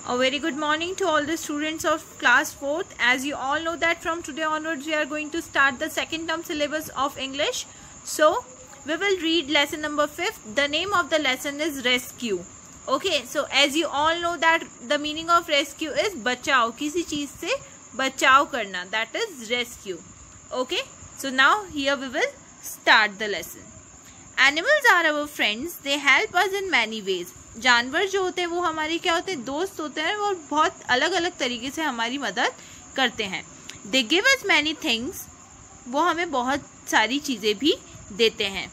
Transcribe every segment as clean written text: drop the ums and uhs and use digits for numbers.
A very good morning to all the students of class 4th. As you all know that from today onwards we are going to start the second term syllabus of English. So we will read lesson number 5th. The name of the lesson is rescue. Okay, so as you all know that the meaning of rescue is बचाव, किसी चीज से बचाव करना, that is rescue. Okay, so now here we will start the lesson. Animals are our friends. They help us in many ways. जानवर जो होते हैं वो हमारी क्या होते हैं, दोस्त होते हैं और बहुत अलग अलग तरीके से हमारी मदद करते हैं. They give us many things. वो हमें बहुत सारी चीज़ें भी देते हैं.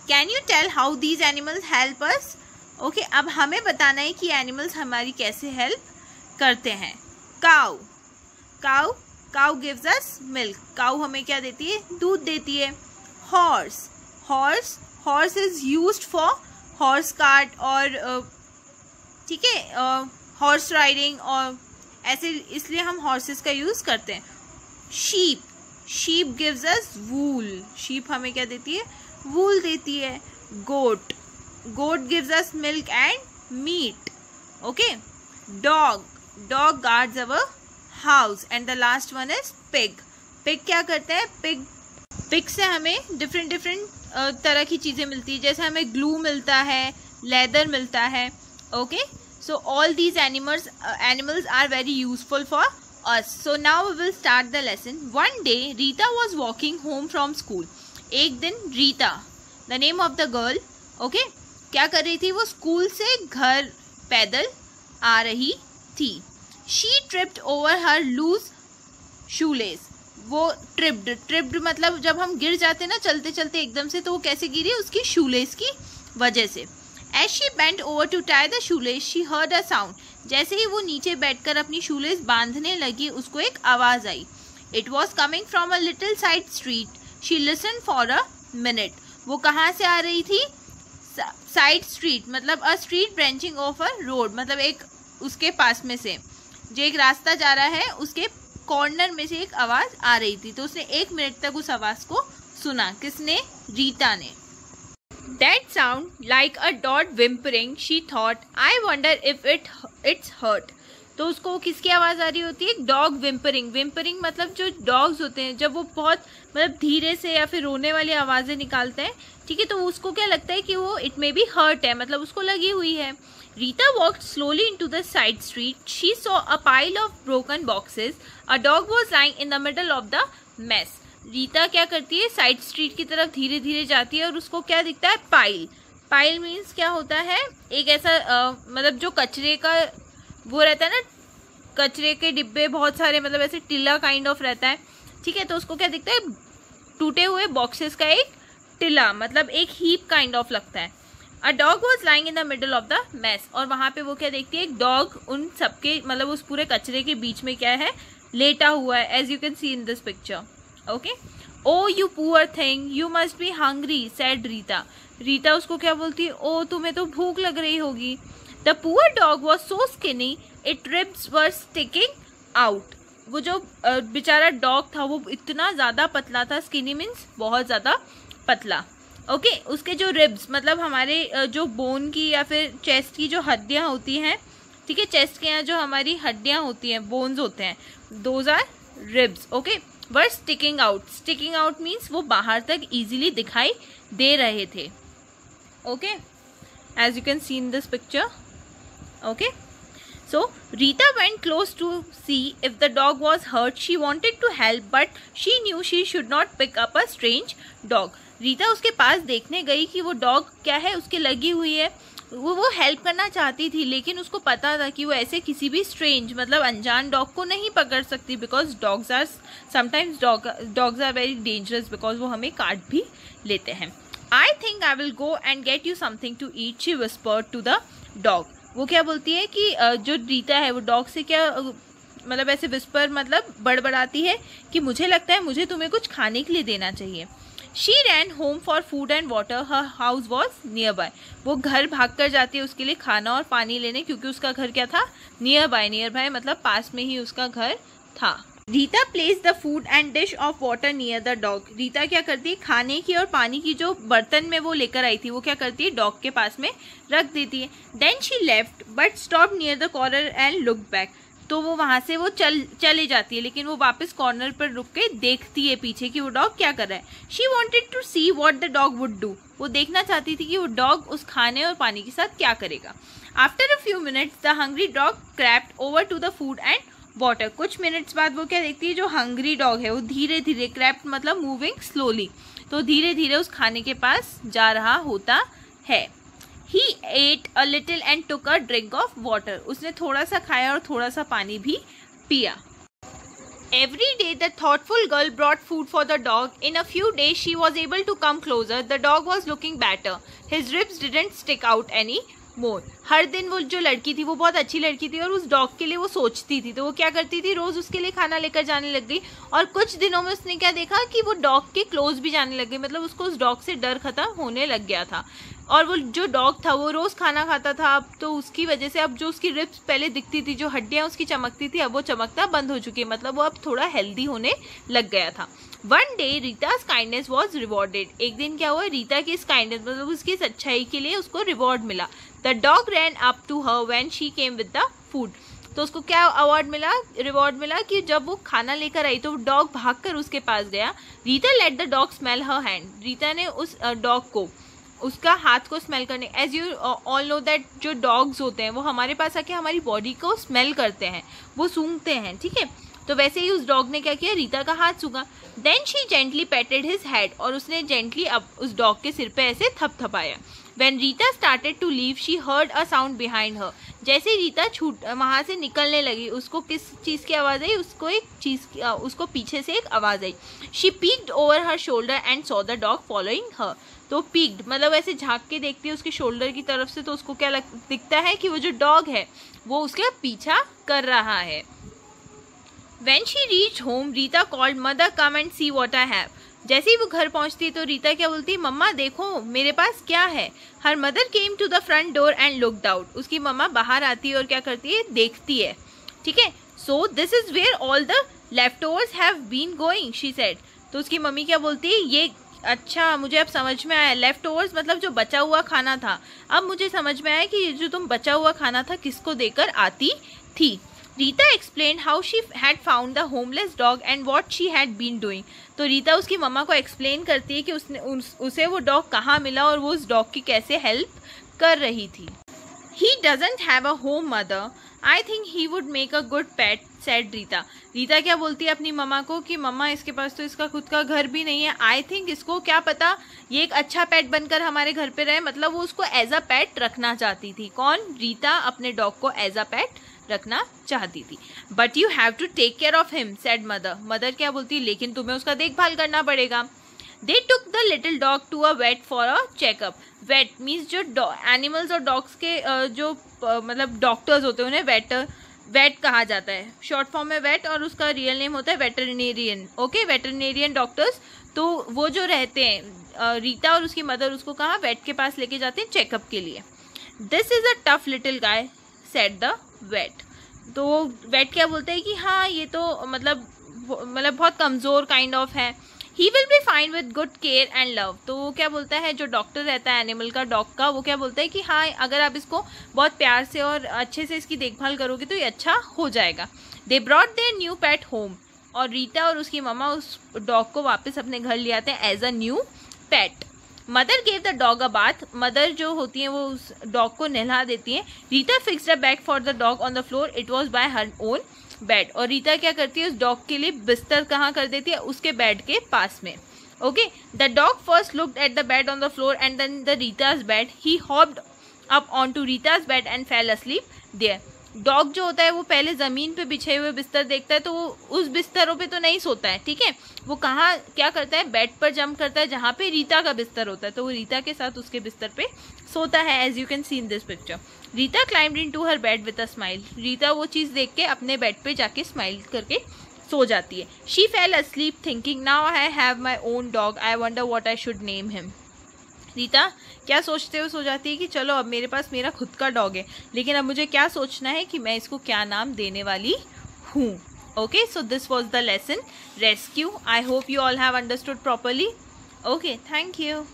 Can you tell how these animals help us? Okay, अब हमें बताना है कि एनिमल्स हमारी कैसे हेल्प करते हैं. Cow. Cow gives us milk. Cow हमें क्या देती है, दूध देती है. Horse is used for horse cart और ठीक है हॉर्स राइडिंग और ऐसे, इसलिए हम हॉर्सेस का यूज़ करते हैं. Sheep gives us wool. Sheep हमें क्या देती है, वूल देती है. Goat gives us milk and meat. Okay. Dog guards our house. And the last one is pig. क्या करते हैं, पिग से हमें डिफरेंट तरह की चीज़ें मिलती है, जैसे हमें ग्लू मिलता है, लेदर मिलता है. Okay, so all these animals are very useful for us. So now we will start the lesson. One day Rita was walking home from school. एक दिन Rita, the name of the girl, okay, क्या कर रही थी, वो school से घर पैदल आ रही थी. She tripped over her loose shoelace. वो ट्रिप्ड मतलब जब हम गिर जाते ना चलते चलते एकदम से, तो वो कैसे गिरी, उसकी शूलेस की वजह से. As she bent over to tie the shoelace, she heard a sound. जैसे ही वो नीचे बैठकर अपनी शूलेस बांधने लगी, उसको एक आवाज आई. It was coming from a little side street. She listened for a minute. वो कहाँ से आ रही थी, साइड स्ट्रीट मतलब a street branching of a road, मतलब एक उसके पास में से जो एक रास्ता जा रहा है उसके कॉर्नर में से एक आवाज आ रही थी. तो उसने 1 मिनट तक उस आवाज को सुना. किसने, रीता ने. That sound like a dog whimpering. She thought, I wonder if it's hurt. तो उसको किसकी आवाज आ रही होती है, डॉग विम्परिंग मतलब जो डॉग्स होते हैं जब वो बहुत मतलब धीरे से या फिर रोने वाली आवाजें निकालते हैं, ठीक है, तो उसको क्या लगता है कि वो इट मे बी हर्ट है, मतलब उसको लगी हुई है. Rita walked slowly into the side street. She saw a pile of broken boxes. A dog was lying in the middle of the mess. Rita क्या करती है, साइड स्ट्रीट की तरफ धीरे धीरे जाती है और उसको क्या दिखता है, पाइल मीन्स क्या होता है, एक ऐसा मतलब जो कचरे का वो रहता है ना, कचरे के डिब्बे बहुत सारे, मतलब ऐसे टिला काइंड ऑफ रहता है, ठीक है, तो उसको क्या दिखता है, टूटे हुए बॉक्सेस का एक टिला, मतलब एक हीप काइंड ऑफ लगता है. A dog was lying in the middle of the mess. और वहाँ पे वो क्या देखती है, एक डॉग उन सबके मतलब उस पूरे कचरे के बीच में क्या है, लेटा हुआ है, as you can see in this picture. Okay? Oh you poor thing, you must be hungry, said Rita. Rita उसको क्या बोलती है, ओ तुम्हें तो भूख लग रही होगी. The poor dog was so skinny, its ribs were sticking out. वो जो बेचारा डॉग था वो इतना ज़्यादा पतला था, स्किनी मीन्स बहुत ज़्यादा पतला. ओके, उसके जो रिब्स मतलब हमारे जो बोन की या फिर चेस्ट की जो हड्डियाँ होती हैं, ठीक है, चेस्ट के यहाँ जो हमारी हड्डियाँ होती हैं, बोन्स होते हैं, those are ribs. Okay, were sticking out means वो बाहर तक इजीली दिखाई दे रहे थे. Okay, as you can see in this picture. Okay, so Rita went close to see if the dog was hurt. She wanted to help, but she knew she should not pick up a strange dog. Rita उसके पास देखने गई कि वो dog क्या है, उसके लगी हुई है. वो हेल्प करना चाहती थी, लेकिन उसको पता था कि वो ऐसे किसी भी स्ट्रेंज मतलब अनजान डॉग को नहीं पकड़ सकती, because dogs are very dangerous, because वो हमें काट भी लेते हैं. I think I will go and get you something to eat, she whispered to the dog. वो क्या बोलती है कि जो रीता है वो डॉग से क्या मतलब ऐसे विस्पर मतलब बड़बड़ाती है कि मुझे लगता है मुझे तुम्हें कुछ खाने के लिए देना चाहिए. She ran home for food and water. Her house was nearby. वो घर भाग कर जाती है उसके लिए खाना और पानी लेने, क्योंकि उसका घर क्या था, नियर बाय मतलब पास में ही उसका घर था. Rita place the food and dish of water near the dog. Rita क्या करती है, खाने की और पानी की जो बर्तन में वो लेकर आई थी वो क्या करती है, डॉग के पास में रख देती है। Then she left but stop near the corner and look back. तो वो वहां से वो चले जाती है, लेकिन वो वापस कॉर्नर पर रुक के देखती है पीछे कि वो डॉग क्या कर रहा है। She wanted to see what the dog would do. वो देखना चाहती थी कि वो डॉग उस खाने और पानी के साथ क्या करेगा। After a few minutes the hungry dog crept over to the food and water. कुछ मिनट्स बाद वो क्या देखती है, जो हंग्री डॉग है वो धीरे धीरे, क्रैप्ड मतलब मूविंग स्लोली, तो धीरे धीरे उस खाने के पास जा रहा होता है। He ate a little and took a drink of water. उसने थोड़ा सा खाया और थोड़ा सा पानी भी पिया। Every day the thoughtful girl brought food for the dog. In a few days she was able to come closer. The dog was looking better. His ribs didn't stick out any more. हर दिन वो जो लड़की थी वो बहुत अच्छी लड़की थी और उस डॉग के लिए वो सोचती थी, तो वो क्या करती थी, रोज उसके लिए खाना लेकर जाने लग गई। और कुछ दिनों में उसने क्या देखा कि वो डॉग के क्लोज भी जाने लग गई, मतलब उसको उस डॉग से डर खत्म होने लग गया था। और वो जो डॉग था वो रोज खाना खाता था, अब तो उसकी वजह से अब जो उसकी रिब्स पहले दिखती थी, जो हड्डियां उसकी चमकती थी, अब वो चमकना बंद हो चुकी है, मतलब वो अब थोड़ा हेल्दी होने लग गया था। One day Rita's kindness was rewarded. एक दिन क्या हुआ, रीता की इस काइंडनेस मतलब उसकी अच्छाई के लिए उसको रिवॉर्ड मिला। The dog ran up to her when she came with the food. तो उसको क्या अवार्ड मिला, रिवॉर्ड मिला कि जब वो खाना लेकर आई तो डॉग भागकर उसके पास गया। Rita let the dog smell her hand. Rita ने उस डॉग को उसका हाथ को स्मेल करने, as you all know that जो डॉग्स होते हैं वो हमारे पास आके हमारी बॉडी को स्मेल करते हैं, वो सूंघते हैं, ठीक है। तो वैसे ही उस डॉग ने क्या किया, रीता का हाथ सूंघा। Then she gently patted his head. और उसने जेंटली अब उस डॉग के सिर पे ऐसे थपथपाया। When Rita started to leave, she heard a sound behind her. जैसे रीता वहां से निकलने लगी, उसको किस चीज की आवाज आई, उसको पीछे से एक आवाज आई। She peeked over her shoulder and saw the dog following her. तो peeked मतलब ऐसे झांक के देखती है उसके शोल्डर की तरफ से, तो उसको क्या दिखता है कि वो जो डॉग है वो उसका पीछा कर रहा है। When she reached home, Rita called, "Mother, come and see what I have." जैसे ही वो घर पहुंचती तो रीता क्या बोलती, मम्मा देखो मेरे पास क्या है। Her mother came to the front door and looked out. उसकी मम्मा बाहर आती है और क्या करती है, देखती है, ठीक है। So this is where all the leftovers have been going, she said. तो उसकी मम्मी क्या बोलती है, ये अच्छा मुझे अब समझ में आया, लेफ्ट ओवर्स मतलब जो बचा हुआ खाना था। अब मुझे समझ में आया कि जो तुम बचा हुआ खाना था किसको देकर आती थी। Rita explain how she had found the homeless dog and what she had been doing. तो रीता उसकी मम्मा को एक्सप्लेन करती है कि उसे वो डॉग कहाँ मिला और वो उस डॉग की कैसे हेल्प कर रही थी। He doesn't have a home, mother. I think he would make a good pet, said Rita. Rita क्या बोलती है अपनी मम्मा को कि मम्मा इसके पास तो इसका खुद का घर भी नहीं है, आई थिंक इसको क्या पता ये एक अच्छा पेट बनकर हमारे घर पे रहे। मतलब वो उसको एज अ पेट रखना चाहती थी। कौन, रीता अपने डॉग को एज अ पेट रखना चाहती थी। But you have to take care of him, said mother. Mother क्या बोलती है, लेकिन तुम्हें उसका देखभाल करना पड़ेगा। They took the little dog to a vet for a checkup. Vet means जो एनिमल्स और डॉग्स के जो मतलब डॉक्टर्स होते हैं उन्हें वेट कहा जाता है, शॉर्ट फॉर्म में वेट, और उसका रियल नेम होता है वेटरनेरियन। Okay, veterinarian doctors. तो वो जो रहते हैं, रीता और उसकी मदर उसको कहाँ, वेट के पास लेके जाते हैं चेकअप के लिए। This is a tough little guy, said the vet. तो वेट क्या बोलते हैं कि हाँ ये तो मतलब बहुत कमज़ोर काइंड ऑफ है। He will be fine with good care and love. तो वो क्या बोलता है, जो डॉक्टर रहता है एनिमल का, डॉग का, वो क्या बोलता है कि हाँ अगर आप इसको बहुत प्यार से और अच्छे से इसकी देखभाल करोगे तो ये अच्छा हो जाएगा। They brought their new pet home. और रीता और उसकी मम्मा उस डॉग को वापस अपने घर ले आते हैं as a new pet. Mother gave the dog a bath. Mother जो होती है वो उस डॉग को नहला देती है। Rita fixed a bag for the dog on the floor. It was by her own bed. और रीता क्या करती है, उस डॉग के लिए बिस्तर कहाँ कर देती है, उसके बेड के पास में। Okay, the dog first looked at the bed on the floor and then the Rita's bed. He hopped up on to Rita's bed and fell asleep there. Dog जो होता है वो पहले जमीन पे बिछे हुए बिस्तर देखता है, तो वो उस बिस्तरों पे तो नहीं सोता है, ठीक है। वो कहाँ क्या करता है, बेड पर जंप करता है जहाँ पे रीता का बिस्तर होता है, तो वो रीता के साथ उसके बिस्तर पे सोता है, as you can see in this picture. Rita climbed into her bed with a smile. Rita वो चीज़ देख के अपने बेड पे जाके स्माइल करके सो जाती है। She fail asleep thinking, now I have my own dog, I wonder what I should name him. Rita क्या सोचते हुए सो जाती है कि चलो अब मेरे पास मेरा खुद का डॉग है, लेकिन अब मुझे क्या सोचना है कि मैं इसको क्या नाम देने वाली हूँ। Okay, so this was the lesson rescue. I hope you all have understood properly. Okay, thank you.